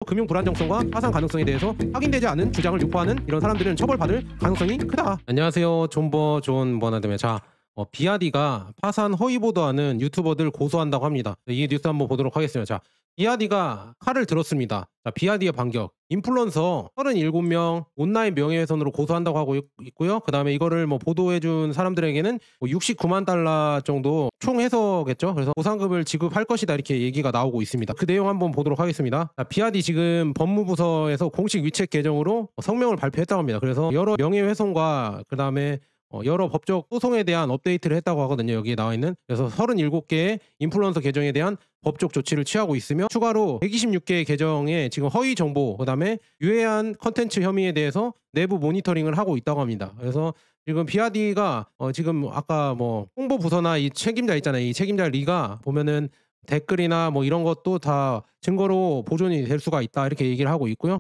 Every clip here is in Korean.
금융 불안정성과 파산 가능성에 대해서 확인되지 않은 주장을 유포하는 이런 사람들은 처벌받을 가능성이 크다. 안녕하세요. 존버 존 버나드입니다. 자, 비아디가 파산 허위 보도하는 유튜버들 고소한다고 합니다. 이 뉴스 한번 보도록 하겠습니다. 자, 비아디가 칼을 들었습니다. 자, 비아디의 반격. 인플루언서 37명 온라인 명예훼손으로 고소한다고 하고 있고요. 그 다음에 이거를 뭐 보도해준 사람들에게는 69만 달러 정도 총 해서겠죠. 그래서 보상금을 지급할 것이다 이렇게 얘기가 나오고 있습니다. 그 내용 한번 보도록 하겠습니다. 자, 비아디 지금 법무부서에서 공식 위챗 계정으로 성명을 발표했다고 합니다. 그래서 여러 명예훼손과 그 다음에 여러 법적 소송에 대한 업데이트를 했다고 하거든요. 여기에 나와 있는. 그래서 37개의 인플루언서 계정에 대한 법적 조치를 취하고 있으며 추가로 126개의 계정에 지금 허위 정보 그다음에 유해한 컨텐츠 혐의에 대해서 내부 모니터링을 하고 있다고 합니다. 그래서 지금 비아디가 지금 아까 뭐 홍보 부서나 이 책임자 있잖아요. 이 책임자 리가 보면은 댓글이나 뭐 이런 것도 다 증거로 보존이 될 수가 있다 이렇게 얘기를 하고 있고요.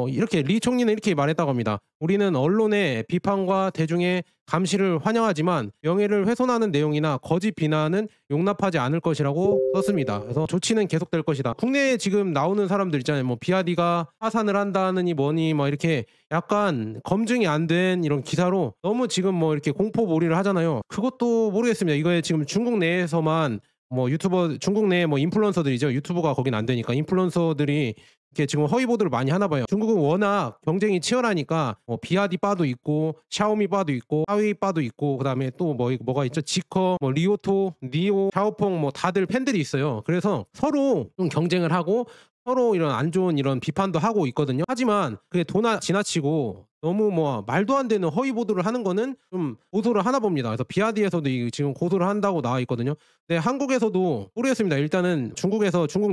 이렇게 리 총리는 이렇게 말했다고 합니다. 우리는 언론의 비판과 대중의 감시를 환영하지만 명예를 훼손하는 내용이나 거짓 비난은 용납하지 않을 것이라고 썼습니다. 그래서 조치는 계속될 것이다. 국내에 지금 나오는 사람들 있잖아요. 뭐 비아디가 파산을 한다느니 뭐니 뭐 이렇게 약간 검증이 안 된 이런 기사로 너무 지금 뭐 이렇게 공포몰이를 하잖아요. 그것도 모르겠습니다. 이거에 지금 중국 내에서만 뭐 유튜버 중국 내 뭐 인플루언서들이죠. 유튜브가 거긴 안 되니까 인플루언서들이 이렇게 지금 허위 보도를 많이 하나 봐요. 중국은 워낙 경쟁이 치열하니까 비아디 바도 있고 샤오미 바도 있고 하웨이 바도 있고 그다음에 또 뭐가 있죠? 지커, 뭐 리오토, 니오, 샤오퐁 뭐 다들 팬들이 있어요. 그래서 서로 좀 경쟁을 하고 서로 이런 안 좋은 이런 비판도 하고 있거든요. 하지만 그게 지나치고 너무 뭐 말도 안 되는 허위 보도를 하는 거는 좀 고소를 하나 봅니다. 그래서 비아디에서도 지금 고소를 한다고 나와 있거든요. 네, 한국에서도 모르겠습니다. 일단은 중국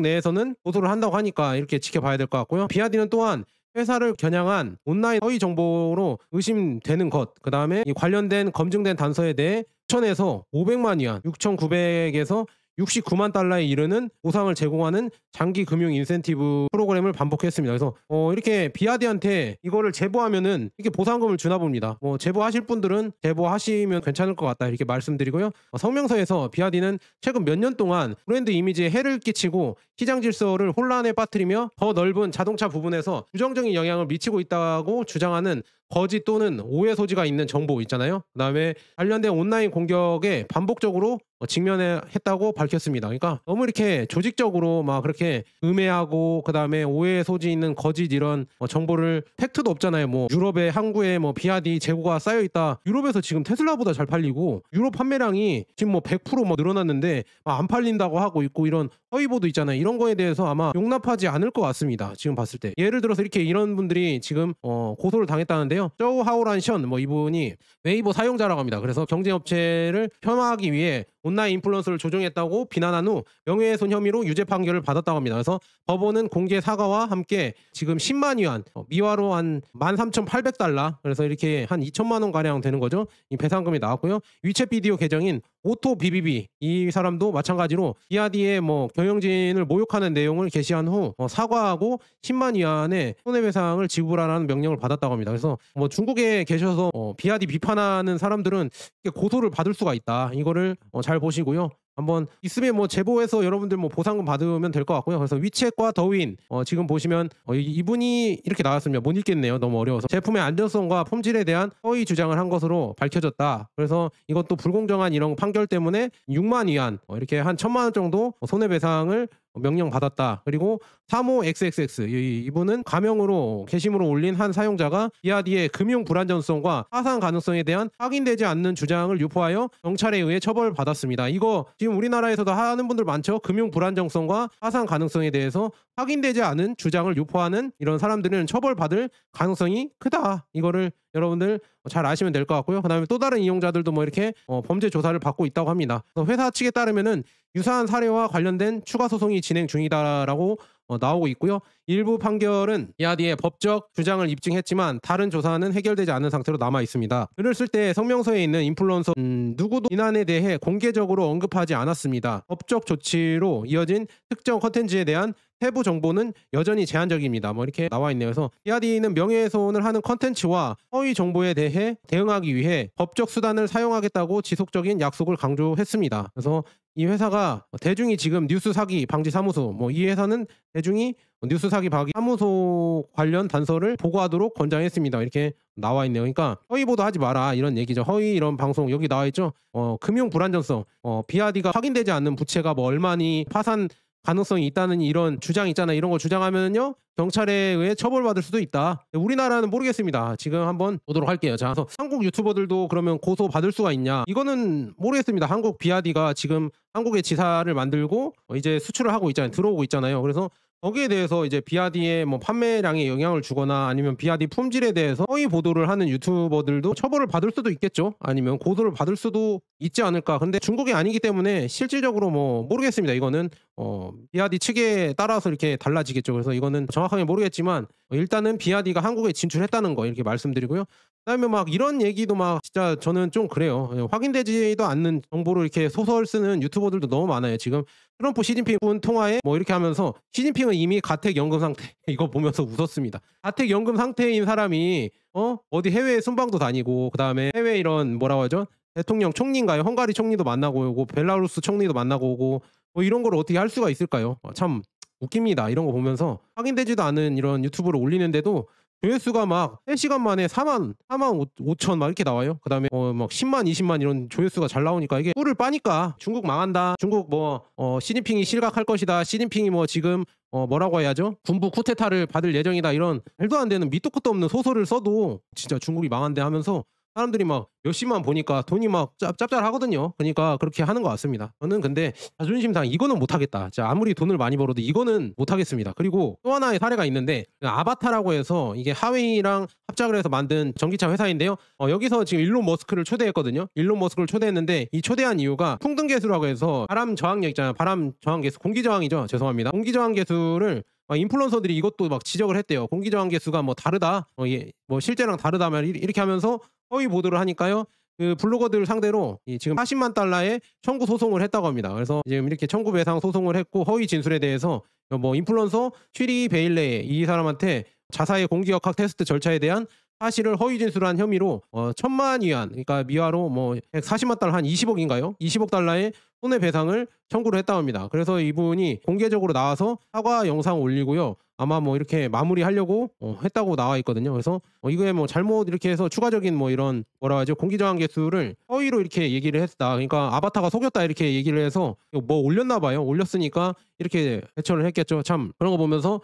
내에서는 고소를 한다고 하니까 이렇게 지켜봐야 될 것 같고요. 비아디는 또한 회사를 겨냥한 온라인 허위 정보로 의심되는 것, 그 다음에 이 관련된 검증된 단서에 대해 6천에서 500만 위안, 6,900에서 69만 달러에 이르는 보상을 제공하는 장기 금융 인센티브 프로그램을 반복했습니다. 그래서 이렇게 비아디한테 이거를 제보하면은 이렇게 보상금을 주나 봅니다. 제보하실 분들은 제보하시면 괜찮을 것 같다 이렇게 말씀드리고요. 성명서에서 비아디는 최근 몇 년 동안 브랜드 이미지에 해를 끼치고 시장 질서를 혼란에 빠뜨리며 더 넓은 자동차 부분에서 부정적인 영향을 미치고 있다고 주장하는 거짓 또는 오해 소지가 있는 정보 있잖아요. 그다음에 관련된 온라인 공격에 반복적으로 직면했다고 밝혔습니다. 그러니까 너무 이렇게 조직적으로 막 그렇게 음해하고 그다음에 오해 소지 있는 거짓 이런 정보를 팩트도 없잖아요. 뭐 유럽의 항구에 뭐 비아디 재고가 쌓여 있다. 유럽에서 지금 테슬라보다 잘 팔리고 유럽 판매량이 지금 뭐 100% 늘어났는데 안 팔린다고 하고 있고 이런 허위 보도 있잖아요. 이런 거에 대해서 아마 용납하지 않을 것 같습니다. 지금 봤을 때. 예를 들어서 이렇게 이런 분들이 지금 고소를 당했다는데요. 쪼우 하오란션 이분이 웨이보 사용자라고 합니다. 그래서 경쟁업체를 폄하하기 위해 온라인 인플루언서를 조종했다고 비난한 후 명예훼손 혐의로 유죄 판결을 받았다고 합니다. 그래서 법원은 공개 사과와 함께 지금 10만 위안, 미화로 한 13,800달러, 그래서 이렇게 한 2천만 원 가량 되는 거죠. 이 배상금이 나왔고요. 위챗 비디오 계정인 오토 비비비 이 사람도 마찬가지로 비아디의 경영진을 모욕하는 내용을 게시한 후 사과하고 10만 위안의 손해배상을 지불하라는 명령을 받았다고 합니다. 그래서 중국에 계셔서 비아디 비판하는 사람들은 고소를 받을 수가 있다. 이거를 잘 보시고요. 한번 있으면 제보해서 여러분들 보상금 받으면 될 것 같고요. 그래서 위챗과 더윈 지금 보시면 이분이 이렇게 나왔습니다. 못 읽겠네요. 너무 어려워서. 제품의 안전성과 품질에 대한 허위 주장을 한 것으로 밝혀졌다. 그래서 이것도 불공정한 이런 판결 때문에 6만 위안 이렇게 한 1,000만 원 정도 손해배상을 명령 받았다. 그리고 35XXX 이분은 가명으로 게시물을 올린 한 사용자가 비아디의 금융 불안전성과 파산 가능성에 대한 확인되지 않는 주장을 유포하여 경찰에 의해 처벌받았습니다. 이거 지금 우리나라에서도 하는 분들 많죠. 금융 불안정성과 파산 가능성에 대해서 확인되지 않은 주장을 유포하는 이런 사람들은 처벌받을 가능성이 크다. 이거를 여러분들 잘 아시면 될 것 같고요. 그다음에 또 다른 이용자들도 이렇게 범죄 조사를 받고 있다고 합니다. 회사 측에 따르면은 유사한 사례와 관련된 추가 소송이 진행 중이다라고 나오고 있고요. 일부 판결은 비아디의 법적 주장을 입증했지만 다른 조사는 해결되지 않은 상태로 남아 있습니다. 글을 쓸 때 성명서에 있는 인플루언서 누구도 비난에 대해 공개적으로 언급하지 않았습니다. 법적 조치로 이어진 특정 컨텐츠에 대한 세부 정보는 여전히 제한적입니다. 이렇게 나와 있네요. 그래서 비아디는 명예훼손을 하는 컨텐츠와 허위 정보에 대해 대응하기 위해 법적 수단을 사용하겠다고 지속적인 약속을 강조했습니다. 그래서 이 회사가 대중이 지금 뉴스 사기 방지 사무소 이 회사는 대중이 뉴스 사기 방지 사무소 관련 단서를 보고하도록 권장했습니다. 이렇게 나와 있네요. 그러니까 허위 보도하지 마라 이런 얘기죠. 허위 이런 방송 여기 나와 있죠. 금융 불안정성, 비아디가 확인되지 않는 부채가 뭐 얼마니 파산 가능성이 있다는 이런 주장 있잖아요. 이런 거 주장하면요 경찰에 의해 처벌받을 수도 있다. 우리나라는 모르겠습니다. 지금 한번 보도록 할게요. 자, 그래서 한국 유튜버들도 그러면 고소 받을 수가 있냐? 이거는 모르겠습니다. 한국 비아디가 지금 한국의 지사를 만들고 이제 수출을 하고 있잖아요. 들어오고 있잖아요. 그래서 거기에 대해서 이제 비아디의 뭐 판매량에 영향을 주거나 아니면 비아디 품질에 대해서 허위 보도를 하는 유튜버들도 처벌을 받을 수도 있겠죠. 아니면 고소를 받을 수도 있지 않을까. 근데 중국이 아니기 때문에 실질적으로 뭐 모르겠습니다. 이거는 비아디 측에 따라서 이렇게 달라지겠죠. 그래서 이거는 정확하게 모르겠지만 일단은 비아디가 한국에 진출했다는 거 이렇게 말씀드리고요. 그다음에 막 이런 얘기도 막 진짜 저는 좀 그래요. 확인되지도 않는 정보를 이렇게 소설 쓰는 유튜버들도 너무 많아요. 지금 트럼프 시진핑 분 통화에 뭐 이렇게 하면서 시진핑은 이미 가택연금 상태 이거 보면서 웃었습니다. 가택연금 상태인 사람이 어디 해외 순방도 다니고 그다음에 해외 이런 뭐라고 하죠? 대통령 총리인가요? 헝가리 총리도 만나고 오고 벨라루스 총리도 만나고 오고 뭐 이런 걸 어떻게 할 수가 있을까요? 참 웃깁니다. 이런 거 보면서 확인되지도 않은 이런 유튜브를 올리는데도 조회수가 막 3시간 만에 4만 5천 막 이렇게 나와요. 그다음에 막 10만 20만 이런 조회수가 잘 나오니까 이게 꿀을 빠니까 중국 망한다. 중국 뭐 시진핑이 실각할 것이다. 시진핑이 뭐 지금 뭐라고 해야죠? 군부 쿠데타를 받을 예정이다. 이런 말도 안 되는 밑도 끝도 없는 소설을 써도 진짜 중국이 망한대 하면서 사람들이 막 몇십만 보니까 돈이 막 짭짤하거든요. 그러니까 그렇게 하는 것 같습니다. 저는 근데 자존심상 이거는 못하겠다. 진짜 아무리 돈을 많이 벌어도 이거는 못하겠습니다. 그리고 또 하나의 사례가 있는데 아바타라고 해서 이게 하웨이랑 합작을 해서 만든 전기차 회사인데요. 여기서 지금 일론 머스크를 초대했거든요. 일론 머스크를 초대했는데 이 초대한 이유가 풍등계수라고 해서 바람 저항력 있잖아요. 바람 저항계수, 공기저항이죠. 죄송합니다. 공기저항계수를 인플루언서들이 이것도 막 지적을 했대요. 공기저항계수가 뭐 다르다. 뭐 실제랑 다르다면 이렇게 하면서 허위 보도를 하니까요. 그 블로거들 상대로 지금 40만 달러의 청구 소송을 했다고 합니다. 그래서 지금 이렇게 청구 배상 소송을 했고 허위 진술에 대해서 뭐 인플루언서 슈리 베일레 이 사람한테 자사의 공기역학 테스트 절차에 대한 사실을 허위 진술한 혐의로 1,000만 위안 그러니까 미화로 뭐 140만 달러 한 20억인가요? 20억 달러의 손해배상을 청구를 했다고 합니다. 그래서 이분이 공개적으로 나와서 사과 영상 올리고요. 아마 뭐 이렇게 마무리하려고 했다고 나와 있거든요. 그래서 이거에 뭐 잘못 이렇게 해서 추가적인 뭐 이런 뭐라 하죠? 공기저항 개수를 허위로 이렇게 얘기를 했다. 그러니까 아바타가 속였다 이렇게 얘기를 해서 뭐 올렸나 봐요. 올렸으니까 이렇게 대처를 했겠죠. 참 그런 거 보면서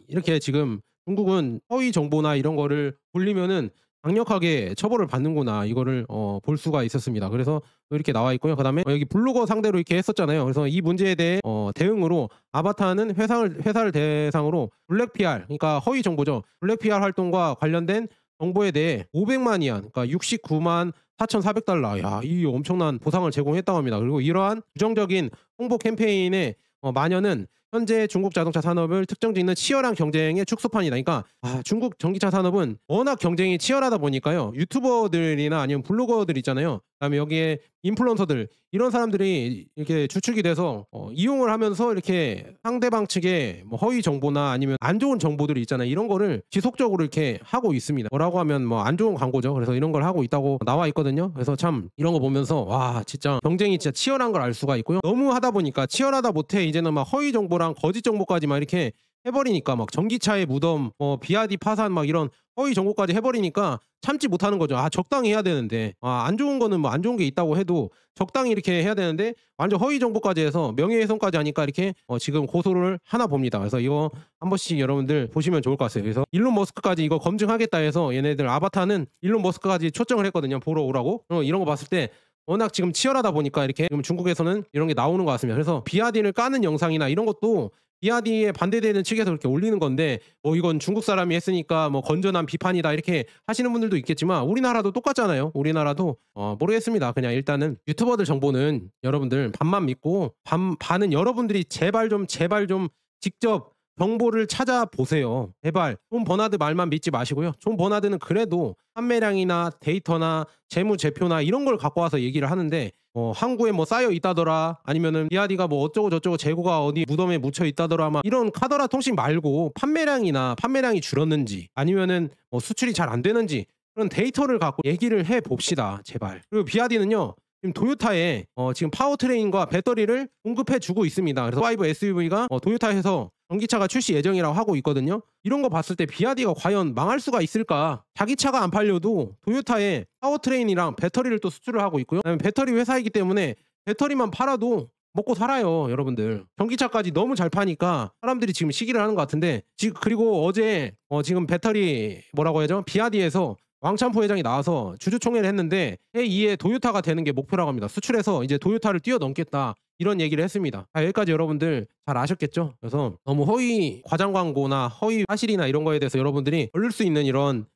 이렇게 지금 중국은 허위 정보나 이런 거를 올리면은 강력하게 처벌을 받는구나 이거를 볼 수가 있었습니다. 그래서 이렇게 나와 있고요. 그다음에 여기 블로거 상대로 이렇게 했었잖아요. 그래서 이 문제에 대해 대응으로 아바타는 회사를 대상으로 블랙 PR 그러니까 허위 정보죠. 블랙 PR 활동과 관련된 정보에 대해 500만 위안 그러니까 69만 4,400달러 이 엄청난 보상을 제공했다고 합니다. 그리고 이러한 부정적인 홍보 캠페인의 만연은 현재 중국 자동차 산업을 특정짓는 치열한 경쟁의 축소판이다. 그러니까 중국 전기차 산업은 워낙 경쟁이 치열하다 보니까요. 유튜버들이나 아니면 블로거들 있잖아요. 그다음에 여기에 인플루언서들 이런 사람들이 이렇게 주축이 돼서 이용을 하면서 이렇게 상대방 측의 뭐 허위 정보나 아니면 안 좋은 정보들이 있잖아요. 이런 거를 지속적으로 이렇게 하고 있습니다. 뭐라고 하면 뭐 안 좋은 광고죠. 그래서 이런 걸 하고 있다고 나와 있거든요. 그래서 참 이런 거 보면서 와 진짜 경쟁이 진짜 치열한 걸 알 수가 있고요. 너무 하다 보니까 치열하다 못해 이제는 막 허위 정보랑 거짓 정보까지 막 이렇게 해버리니까 막 전기차의 무덤, 비아디 파산 막 이런 허위 정보까지 해버리니까 참지 못하는 거죠. 적당히 해야 되는데 안 좋은 거는 뭐 안 좋은 게 있다고 해도 적당히 이렇게 해야 되는데 완전 허위 정보까지 해서 명예훼손까지 하니까 이렇게 지금 고소를 하나 봅니다. 그래서 이거 한 번씩 여러분들 보시면 좋을 것 같아요. 그래서 일론 머스크까지 이거 검증하겠다 해서 얘네들 아바타는 일론 머스크까지 초청을 했거든요. 보러 오라고. 이런 거 봤을 때 워낙 지금 치열하다 보니까 이렇게 지금 중국에서는 이런 게 나오는 것 같습니다. 그래서 비아디를 까는 영상이나 이런 것도 비아디에 반대되는 측에서 그렇게 올리는 건데 이건 중국 사람이 했으니까 뭐 건전한 비판이다 이렇게 하시는 분들도 있겠지만 우리나라도 똑같잖아요. 우리나라도 모르겠습니다. 그냥 일단은 유튜버들 정보는 여러분들 반만 믿고 반은 여러분들이 제발 좀 직접 정보를 찾아보세요. 제발 존 버나드 말만 믿지 마시고요. 존 버나드는 그래도 판매량이나 데이터나 재무제표나 이런 걸 갖고 와서 얘기를 하는데 항구에 뭐 쌓여 있다더라 아니면은 비아디가 뭐 어쩌고 저쩌고 재고가 어디 무덤에 묻혀 있다더라 막 이런 카더라 통신 말고 판매량이 줄었는지 아니면은 뭐 수출이 잘 안 되는지 그런 데이터를 갖고 얘기를 해 봅시다. 제발. 그리고 비아디는요. 지금 도요타에 지금 파워트레인과 배터리를 공급해 주고 있습니다. 그래서 5 SUV가 도요타에서 전기차가 출시 예정이라고 하고 있거든요. 이런 거 봤을 때 비아디가 과연 망할 수가 있을까? 자기 차가 안 팔려도 토요타에 파워트레인이랑 배터리를 또 수출을 하고 있고요. 그다음에 배터리 회사이기 때문에 배터리만 팔아도 먹고 살아요, 여러분들. 전기차까지 너무 잘 파니까 사람들이 지금 시기를 하는 것 같은데, 그리고 어제 지금 배터리 뭐라고 해야죠? 비아디에서 왕찬포 회장이 나와서 주주총회를 했는데 해2에 토요타가 되는 게 목표라고 합니다. 수출해서 이제 토요타를 뛰어넘겠다, 이런 얘기를 했습니다. 여기까지 여러분들 잘 아셨겠죠? 그래서 너무 허위 과장 광고나 허위 사실이나 이런 거에 대해서 여러분들이 걸릴 수 있는 이런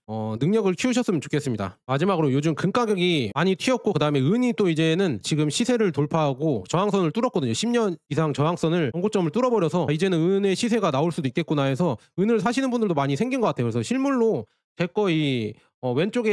능력을 키우셨으면 좋겠습니다. 마지막으로 요즘 금 가격이 많이 튀었고, 그 다음에 은이 또 이제는 지금 시세를 돌파하고 저항선을 뚫었거든요. 10년 이상 저항선을 전고점을 뚫어버려서 이제는 은의 시세가 나올 수도 있겠구나 해서 은을 사시는 분들도 많이 생긴 것 같아요. 그래서 실물로 제 거 왼쪽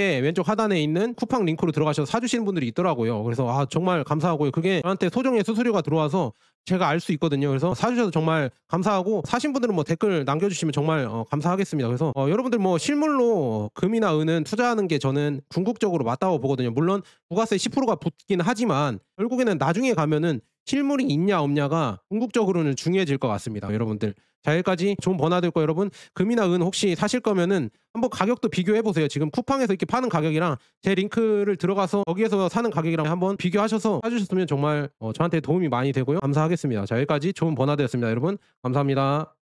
하단에 있는 쿠팡 링크로 들어가셔서 사주시는 분들이 있더라고요. 그래서 정말 감사하고요. 그게 저한테 소정의 수수료가 들어와서 제가 알 수 있거든요. 그래서 사주셔서 정말 감사하고, 사신 분들은 뭐 댓글 남겨주시면 정말 감사하겠습니다. 그래서 여러분들 뭐 실물로 금이나 은은 투자하는 게 저는 궁극적으로 맞다고 보거든요. 물론 부가세 10%가 붙긴 하지만 결국에는 나중에 가면은 실물이 있냐 없냐가 궁극적으로는 중요해질 것 같습니다, 여러분들. 자, 여기까지 존 버나드 거. 여러분, 금이나 은 혹시 사실 거면은 한번 가격도 비교해 보세요. 지금 쿠팡에서 이렇게 파는 가격이랑 제 링크를 들어가서 거기에서 사는 가격이랑 한번 비교하셔서 사주셨으면 정말 저한테 도움이 많이 되고요. 감사하겠습니다. 자, 여기까지 존 버나드였습니다. 여러분, 감사합니다.